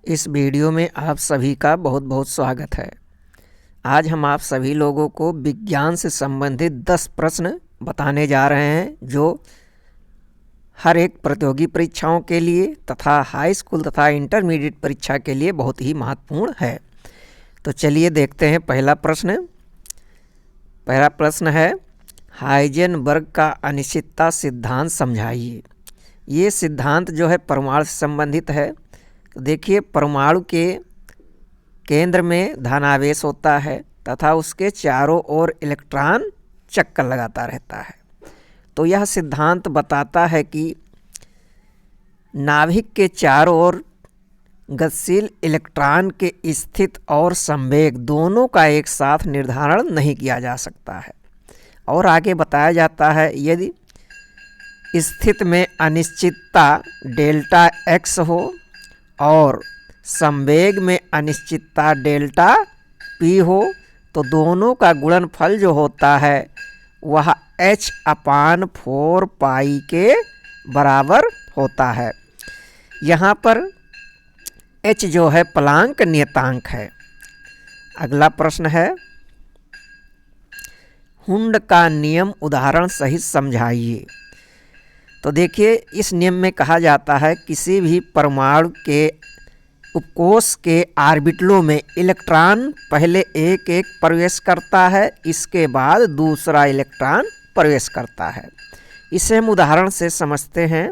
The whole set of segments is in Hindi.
इस वीडियो में आप सभी का बहुत बहुत स्वागत है। आज हम आप सभी लोगों को विज्ञान से संबंधित 10 प्रश्न बताने जा रहे हैं जो हर एक प्रतियोगी परीक्षाओं के लिए तथा हाई स्कूल तथा इंटरमीडिएट परीक्षा के लिए बहुत ही महत्वपूर्ण है। तो चलिए देखते हैं पहला प्रश्न है हाइजेनबर्ग का अनिश्चितता सिद्धांत समझाइए। ये सिद्धांत जो है परमाणु से संबंधित है। तो देखिए, परमाणु के केंद्र में धनावेश होता है तथा उसके चारों ओर इलेक्ट्रॉन चक्कर लगाता रहता है। तो यह सिद्धांत बताता है कि नाभिक के चारों ओर गतिशील इलेक्ट्रॉन के स्थिति और संवेग दोनों का एक साथ निर्धारण नहीं किया जा सकता है। और आगे बताया जाता है, यदि स्थिति में अनिश्चितता डेल्टा एक्स हो और संवेग में अनिश्चितता डेल्टा पी हो तो दोनों का गुणनफल जो होता है वह h/4 पाई के बराबर होता है। यहाँ पर h जो है प्लांक नियतांक है। अगला प्रश्न है हुंड का नियम उदाहरण सहित समझाइए। तो देखिए, इस नियम में कहा जाता है किसी भी परमाणु के उपकोष के ऑर्बिटलों में इलेक्ट्रॉन पहले एक एक प्रवेश करता है, इसके बाद दूसरा इलेक्ट्रॉन प्रवेश करता है। इसे हम उदाहरण से समझते हैं।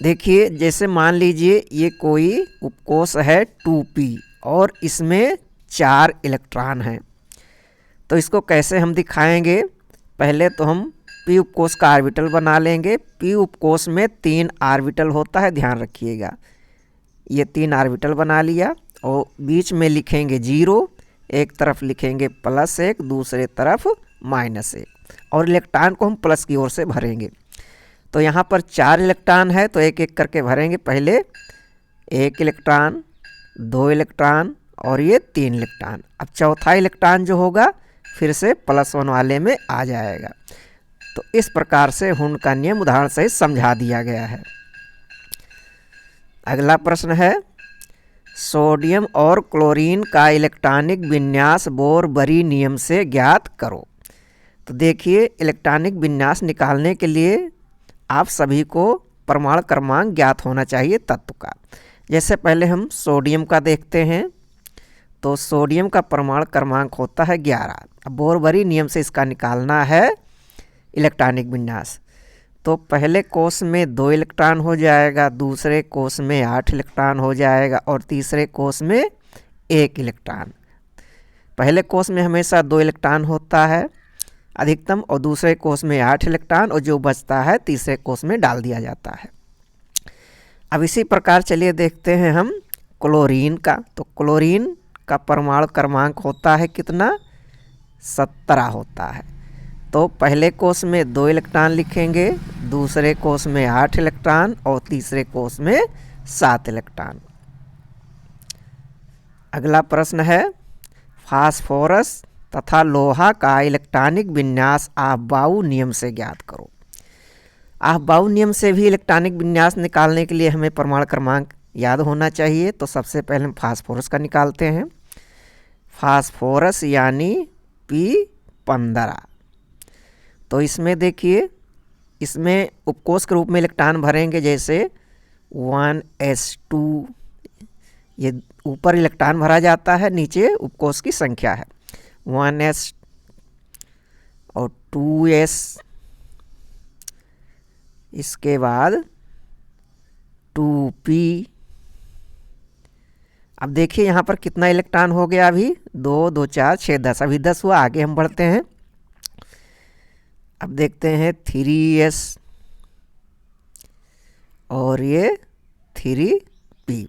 देखिए, जैसे मान लीजिए ये कोई उपकोष है 2p और इसमें 4 इलेक्ट्रॉन हैं। तो इसको कैसे हम दिखाएंगे? पहले तो हम p उपकोष का ऑर्बिटल बना लेंगे। p उपकोष में 3 ऑर्बिटल होता है, ध्यान रखिएगा। ये 3 ऑर्बिटल बना लिया और बीच में लिखेंगे 0, एक तरफ लिखेंगे +1, दूसरे तरफ -1 और इलेक्ट्रॉन को हम प्लस की ओर से भरेंगे। तो यहाँ पर 4 इलेक्ट्रॉन है तो एक एक करके भरेंगे। पहले 1 इलेक्ट्रॉन, 2 इलेक्ट्रॉन और ये 3 इलेक्ट्रॉन। अब चौथा इलेक्ट्रॉन जो होगा फिर से +1 वाले में आ जाएगा। तो इस प्रकार से हुंड का नियम उदाहरण सहित समझा दिया गया है। अगला प्रश्न है सोडियम और क्लोरीन का इलेक्ट्रॉनिक विन्यास बोर-बरी नियम से ज्ञात करो। तो देखिए, इलेक्ट्रॉनिक विन्यास निकालने के लिए आप सभी को परमाणु क्रमांक ज्ञात होना चाहिए तत्व का। जैसे पहले हम सोडियम का देखते हैं। तो सोडियम का परमाणु क्रमांक होता है 11। अब बोर-बरी नियम से इसका निकालना है इलेक्ट्रॉनिक विन्यास। तो पहले कोष में 2 इलेक्ट्रॉन हो जाएगा, दूसरे कोष में 8 इलेक्ट्रॉन हो जाएगा और तीसरे कोष में 1 इलेक्ट्रॉन। पहले कोष में हमेशा 2 इलेक्ट्रॉन होता है अधिकतम और दूसरे कोष में 8 इलेक्ट्रॉन और जो बचता है तीसरे कोष में डाल दिया जाता है। अब इसी प्रकार चलिए देखते हैं हम क्लोरीन का। तो क्लोरीन का परमाणु क्रमांक होता है कितना? 17 होता है। तो पहले कोष में 2 इलेक्ट्रॉन लिखेंगे, दूसरे कोष में 8 इलेक्ट्रॉन और तीसरे कोष में 7 इलेक्ट्रॉन। अगला प्रश्न है फास्फोरस तथा लोहा का इलेक्ट्रॉनिक विन्यास आफ-बाऊ नियम से ज्ञात करो। आफ-बाऊ नियम से भी इलेक्ट्रॉनिक विन्यास निकालने के लिए हमें परमाणु क्रमांक याद होना चाहिए। तो सबसे पहले हम फास्फोरस का निकालते हैं। फास्फोरस यानी P15। तो इसमें देखिए, इसमें उपकोष के रूप में इलेक्ट्रॉन भरेंगे, जैसे 1s2। ये ऊपर इलेक्ट्रॉन भरा जाता है, नीचे उपकोष की संख्या है 1s और 2s, इसके बाद 2p। अब देखिए यहाँ पर कितना इलेक्ट्रॉन हो गया? अभी 2, 2, 4, 6, 10। अभी 10 हुआ। आगे हम बढ़ते हैं। अब देखते हैं 3s और ये 3p।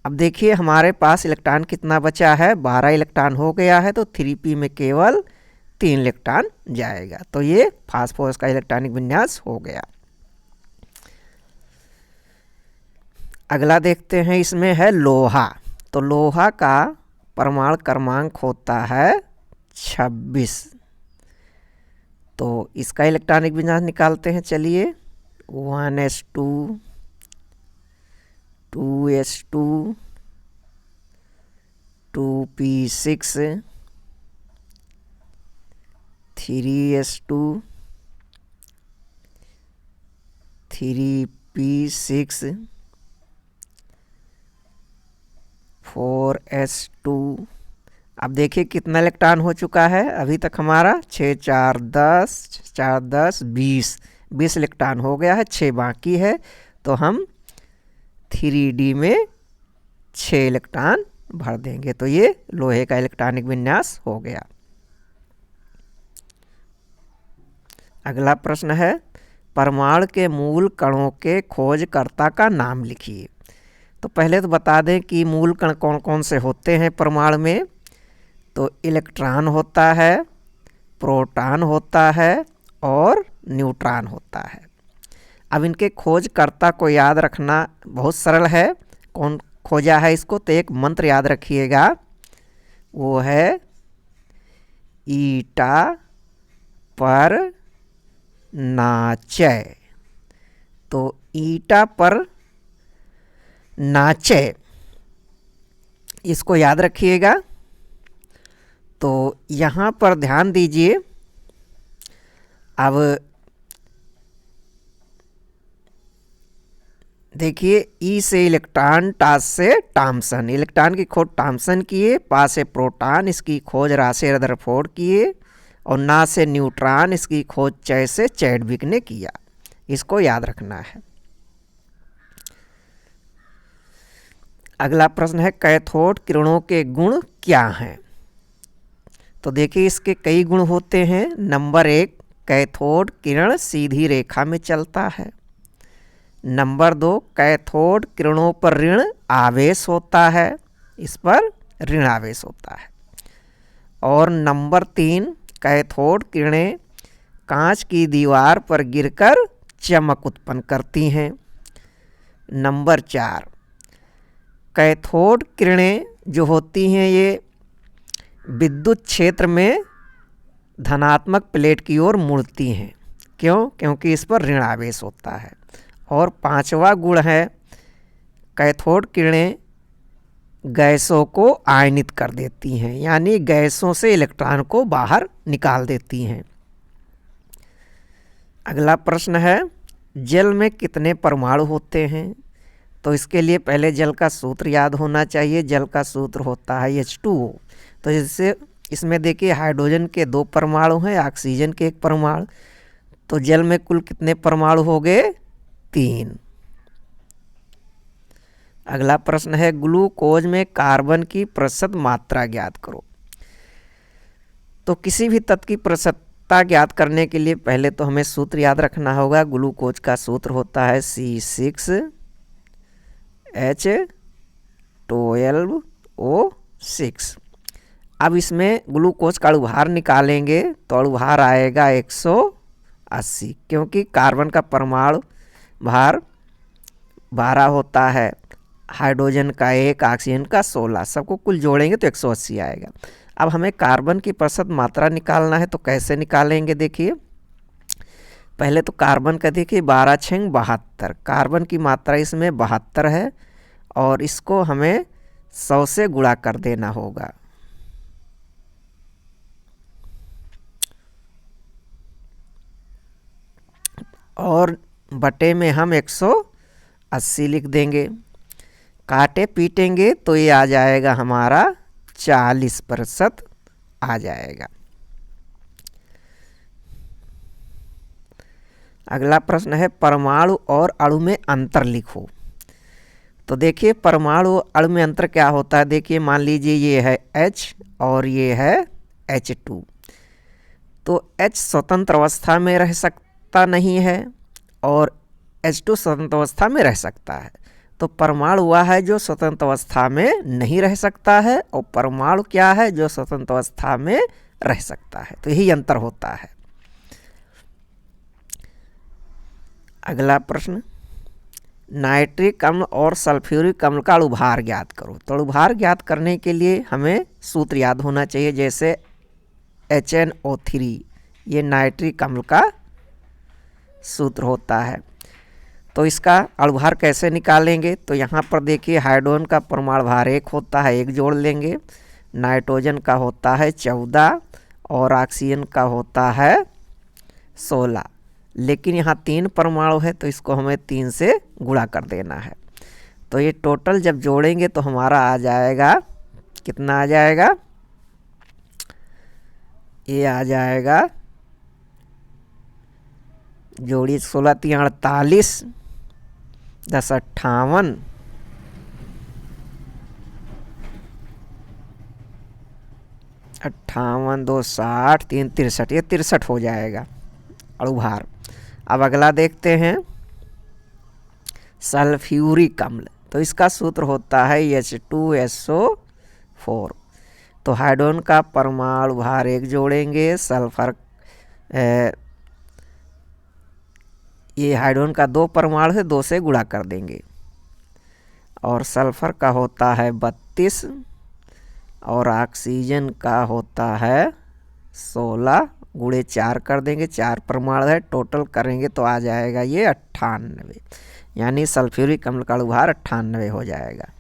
अब देखिए हमारे पास इलेक्ट्रॉन कितना बचा है? 12 इलेक्ट्रॉन हो गया है। तो 3p में केवल 3 इलेक्ट्रॉन जाएगा। तो ये फास्फोरस का इलेक्ट्रॉनिक विन्यास हो गया। अगला देखते हैं, इसमें है लोहा। तो लोहा का परमाणु क्रमांक होता है 26। तो इसका इलेक्ट्रॉनिक विन्यास निकालते हैं। चलिए 1s2 2s2 2p6 3s2 3p6 4s2। अब देखिए कितना इलेक्ट्रॉन हो चुका है अभी तक हमारा 6 4 10 4 10 20 इलेक्ट्रॉन हो गया है, 6 बाकी है। तो हम 3d में 6 इलेक्ट्रॉन भर देंगे तो ये लोहे का इलेक्ट्रॉनिक विन्यास हो गया। अगला प्रश्न है परमाणु के मूल कणों के खोजकर्ता का नाम लिखिए। तो पहले तो बता दें कि मूल कण कौन कौन से होते हैं परमाणु में। तो इलेक्ट्रॉन होता है, प्रोटॉन होता है और न्यूट्रॉन होता है। अब इनके खोजकर्ता को याद रखना बहुत सरल है। कौन खोजा है इसको, तो एक मंत्र याद रखिएगा, वो है ईटा पर नाचय। तो ईटा पर नाचय इसको याद रखिएगा। तो यहाँ पर ध्यान दीजिए, अब देखिए ई से इलेक्ट्रॉन, टास से थॉम्सन। इलेक्ट्रॉन की खोज थॉम्सन किए, पा से प्रोटॉन, इसकी खोज रासे रदरफोर्ड किए, और ना से न्यूट्रॉन, इसकी खोज चय से चैडविक ने किया। इसको याद रखना है। अगला प्रश्न है कैथोड किरणों के गुण क्या हैं। तो देखिए इसके कई गुण होते हैं। नंबर 1, कैथोड किरण सीधी रेखा में चलता है। नंबर 2, कैथोड किरणों पर ऋण आवेश होता है, इस पर ऋण आवेश होता है। और नंबर 3, कैथोड किरणें कांच की दीवार पर गिरकर चमक उत्पन्न करती हैं। नंबर 4, कैथोड किरणें जो होती हैं ये विद्युत क्षेत्र में धनात्मक प्लेट की ओर मुड़ती हैं। क्यों? क्योंकि इस पर ऋण आवेश होता है। और 5वां गुण है कैथोड किरणें गैसों को आयनित कर देती हैं, यानी गैसों से इलेक्ट्रॉन को बाहर निकाल देती हैं। अगला प्रश्न है जल में कितने परमाणु होते हैं। तो इसके लिए पहले जल का सूत्र याद होना चाहिए। जल का सूत्र होता है H2O। तो जैसे इसमें देखिए हाइड्रोजन के 2 परमाणु हैं, ऑक्सीजन के 1 परमाणु। तो जल में कुल कितने परमाणु हो गए? 3। अगला प्रश्न है ग्लूकोज में कार्बन की प्रतिशत मात्रा ज्ञात करो। तो किसी भी तत्व की प्रतिशतता ज्ञात करने के लिए पहले तो हमें सूत्र याद रखना होगा। ग्लूकोज का सूत्र होता है C6H12O6। अब इसमें ग्लूकोज का अणुभार निकालेंगे तो अणुभार आएगा 180, क्योंकि कार्बन का परमाणु भार 12 होता है, हाइड्रोजन का 1, ऑक्सीजन का 16, सबको कुल जोड़ेंगे तो 180 आएगा। अब हमें कार्बन की प्रतिशत मात्रा निकालना है, तो कैसे निकालेंगे देखिए। पहले तो कार्बन का देखिए 12 छंग 72, कार्बन की मात्रा इसमें 72 है और इसको हमें 100 से गुणा कर देना होगा। और बटे में हम 180 लिख देंगे। काटे पीटेंगे तो ये आ जाएगा हमारा 40% आ जाएगा। अगला प्रश्न है परमाणु और अणु में अंतर लिखो। तो देखिए परमाणु अणु में अंतर क्या होता है। देखिए मान लीजिए ये है H और ये है H2। तो H स्वतंत्र अवस्था में रह सकता नहीं है और H2 स्वतंत्र अवस्था में रह सकता है। तो परमाणु वह है जो स्वतंत्र अवस्था में नहीं रह सकता है और परमाणु क्या है जो स्वतंत्र अवस्था में रह सकता है। तो यही अंतर होता है। अगला प्रश्न नाइट्रिक अम्ल और सल्फ्यूरिक अम्ल का अणुभार ज्ञात करो। तो अणुभार ज्ञात करने के लिए हमें सूत्र याद होना चाहिए, जैसे HNO3 ये नाइट्रिक अम्ल का सूत्र होता है। तो इसका अणुभार कैसे निकालेंगे? तो यहाँ पर देखिए हाइड्रोजन का परमाणु भार 1 होता है, 1 जोड़ लेंगे। नाइट्रोजन का होता है 14 और ऑक्सीजन का होता है 16। लेकिन यहाँ 3 परमाणु है तो इसको हमें 3 से गुणा कर देना है। तो ये टोटल जब जोड़ेंगे तो हमारा आ जाएगा, कितना आ जाएगा? ये आ जाएगा, जोड़िए 16 3 48, 10 58, 58 2 60, 3 63, ये 63 हो जाएगा अणुभार। अब अगला देखते हैं सल्फ्यूरिक अम्ल। तो इसका सूत्र होता है H2SO4। तो हाइड्रोजन का परमाणु भार 1 जोड़ेंगे, सल्फर ये हाइड्रोजन का 2 परमाणु है, 2 से गुणा कर देंगे। और सल्फर का होता है 32 और ऑक्सीजन का होता है 16, गुणे 4 कर देंगे, 4 परमाणु है, टोटल करेंगे तो आ जाएगा ये 98। यानी सल्फ्यूरिक अम्ल का अणुभार 98 हो जाएगा।